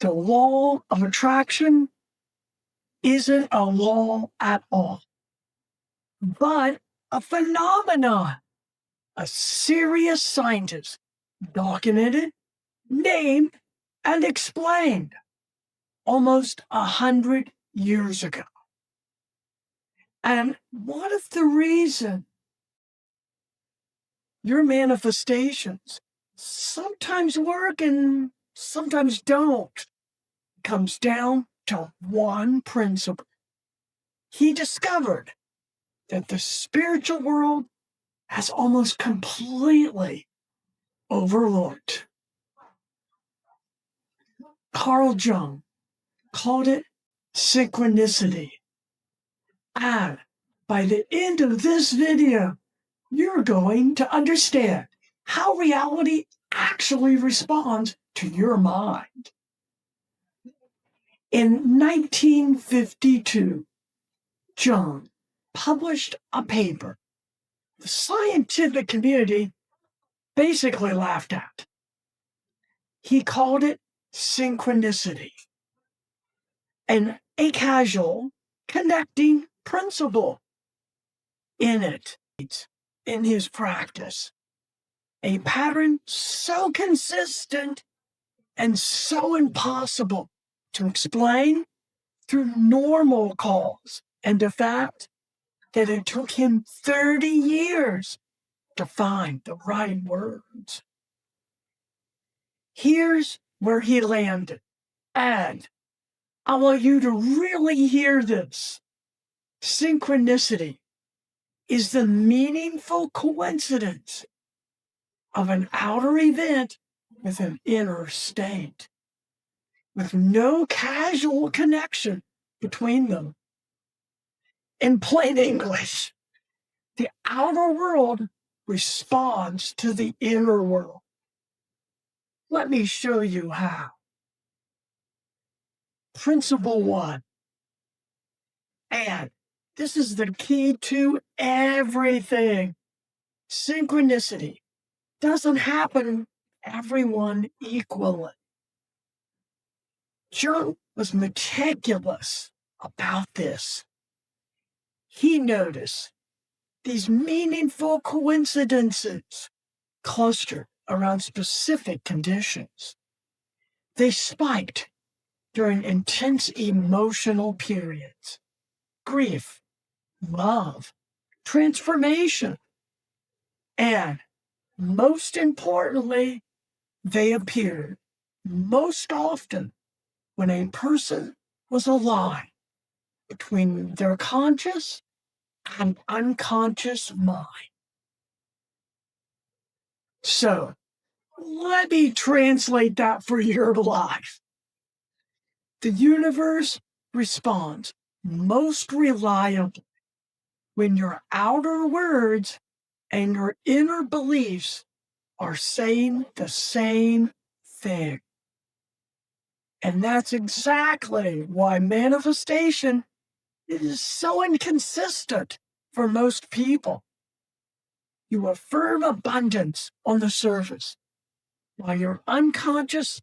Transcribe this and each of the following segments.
The law of attraction isn't a law at all, but a phenomenon. A serious scientist documented, named, and explained almost 100 years ago. And what if the reason your manifestations sometimes work and sometimes don't comes down to one principle? He discovered that the spiritual world has almost completely overlooked. Carl Jung called it synchronicity. And by the end of this video, you're going to understand how reality actually responds to your mind. In 1952, Jung published a paper the scientific community basically laughed at. He called it synchronicity, and a causal connecting principle in it. In his practice, a pattern so consistent and so impossible to explain through normal cause and effect that it took him 30 years to find the right words. Here's where he landed, and I want you to really hear this. Synchronicity is the meaningful coincidence of an outer event with an inner state, with no causal connection between them. In plain English, the outer world responds to the inner world. Let me show you how. Principle 1. And this is the key to everything. Synchronicity doesn't happen to everyone equally. Jung was meticulous about this. He noticed these meaningful coincidences clustered around specific conditions. They spiked during intense emotional periods: grief, love, transformation, and most importantly, they appeared most often when a person was aligned between their conscious and unconscious mind. So, let me translate that for your life. The universe responds most reliably when your outer words and your inner beliefs are saying the same thing. And that's exactly why manifestation is so inconsistent for most people. You affirm abundance on the surface, while your unconscious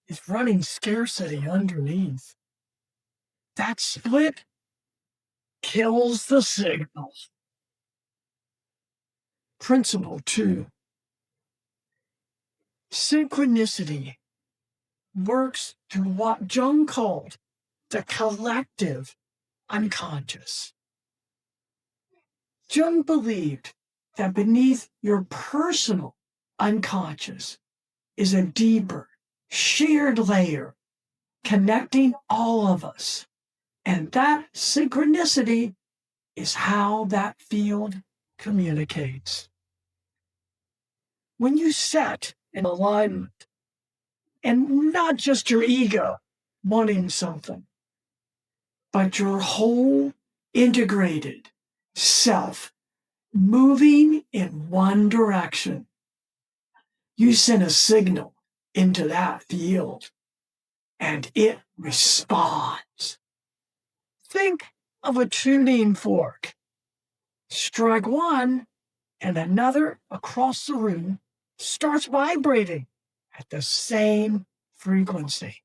is running scarcity underneath. That split kills the signal. Principle 2. Synchronicity works through what Jung called the collective unconscious. Jung believed that beneath your personal unconscious is a deeper, shared layer connecting all of us. And that synchronicity is how that field communicates. When you set in alignment, and not just your ego wanting something, but your whole integrated self moving in one direction, you send a signal into that field, and it responds. Think of a tuning fork. Strike one, and another across the room starts vibrating at the same frequency.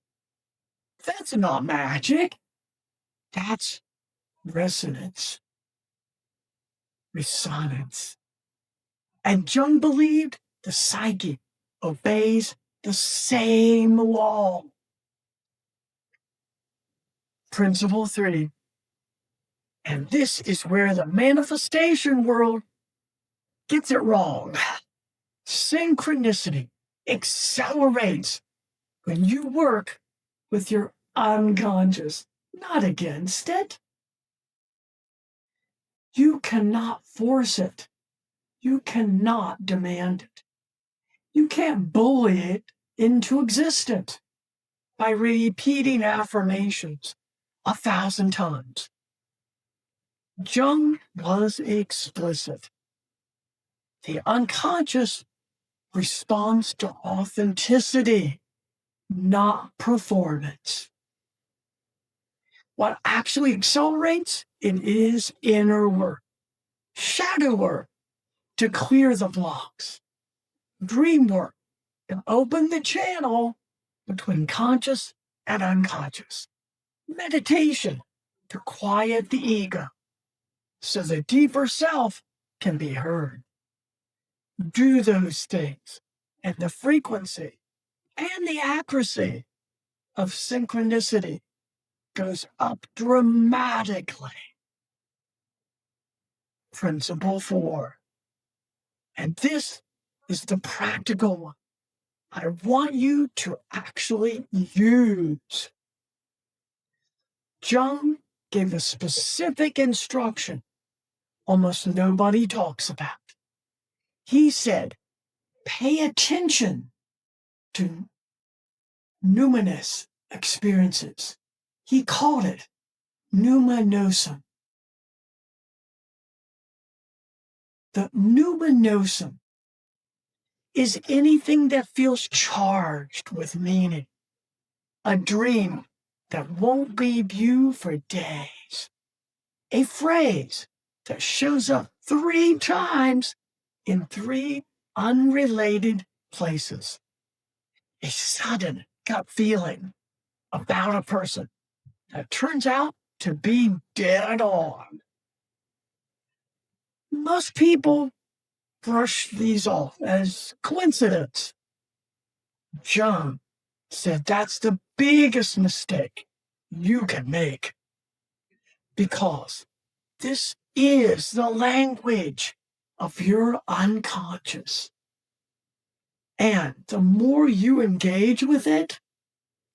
That's not magic. That's resonance, resonance. And Jung believed the psyche obeys the same law. Principle 3. And this is where the manifestation world gets it wrong. Synchronicity accelerates when you work with your unconscious, not against it. You cannot force it. You cannot demand it. You can't bully it into existence by repeating affirmations 1,000 times. Jung was explicit. The unconscious responds to authenticity, not performance. What actually accelerates it is inner work, shadow work to clear the blocks, dream work to open the channel between conscious and unconscious, meditation to quiet the ego so the deeper self can be heard. Do those things, and the frequency and the accuracy of synchronicity goes up dramatically. Principle 4. And this is the practical one I want you to actually use. Jung gave a specific instruction almost nobody talks about. He said, pay attention to numinous experiences. He called it numinosum. The numinosum is anything that feels charged with meaning, a dream that won't leave you for days, a phrase that shows up 3 times in 3 unrelated places, a sudden gut feeling about a person that turns out to be dead on. Most people brush these off as coincidence. Jung said that's the biggest mistake you can make, because this is the language of your unconscious. And the more you engage with it,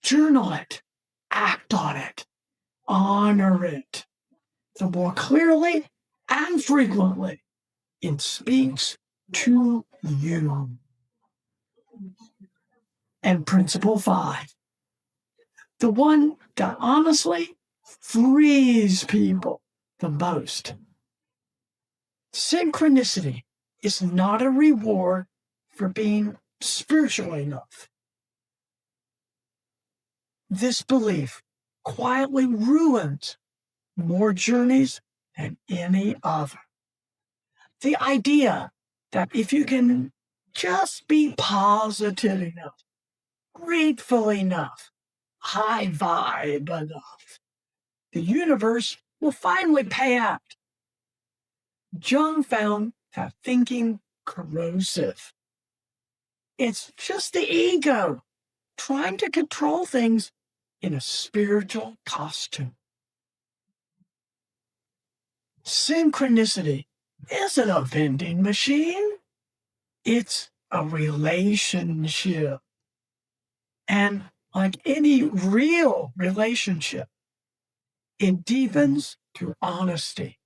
journal it, act on it, honor it, the more clearly and frequently it speaks to you. And principle 5, the one that honestly frees people the most. Synchronicity is not a reward for being spiritual enough. This belief quietly ruins more journeys than any other. The idea that if you can just be positive enough, grateful enough, high vibe enough, the universe will finally pay out. Jung found that thinking corrosive. It's just the ego trying to control things in a spiritual costume. Synchronicity isn't a vending machine. It's a relationship. And like any real relationship, it deepens through honesty,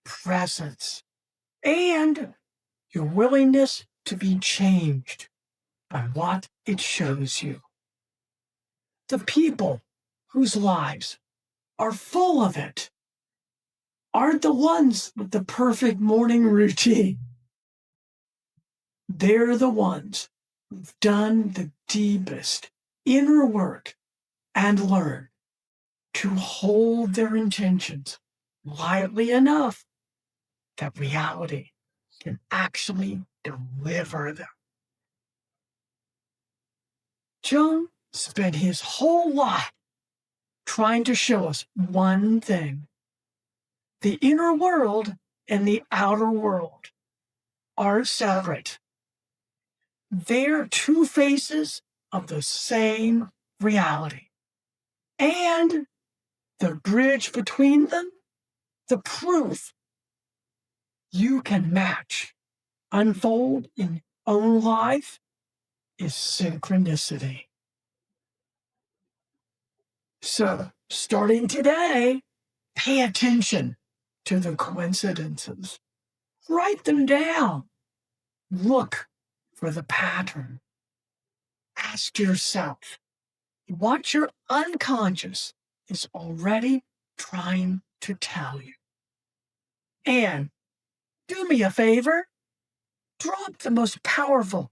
presence, and your willingness to be changed by what it shows you. The people whose lives are full of it aren't the ones with the perfect morning routine. They're the ones who've done the deepest inner work and learned to hold their intentions lightly enough that reality can actually deliver them. Jung spent his whole life trying to show us one thing. The inner world and the outer world are separate. They're two faces of the same reality. And the bridge between them, the proof you can match, unfold in your own life, is synchronicity. So, starting today, pay attention to the coincidences. Write them down. Look for the pattern. Ask yourself what your unconscious is already trying to tell you. And do me a favor, drop the most powerful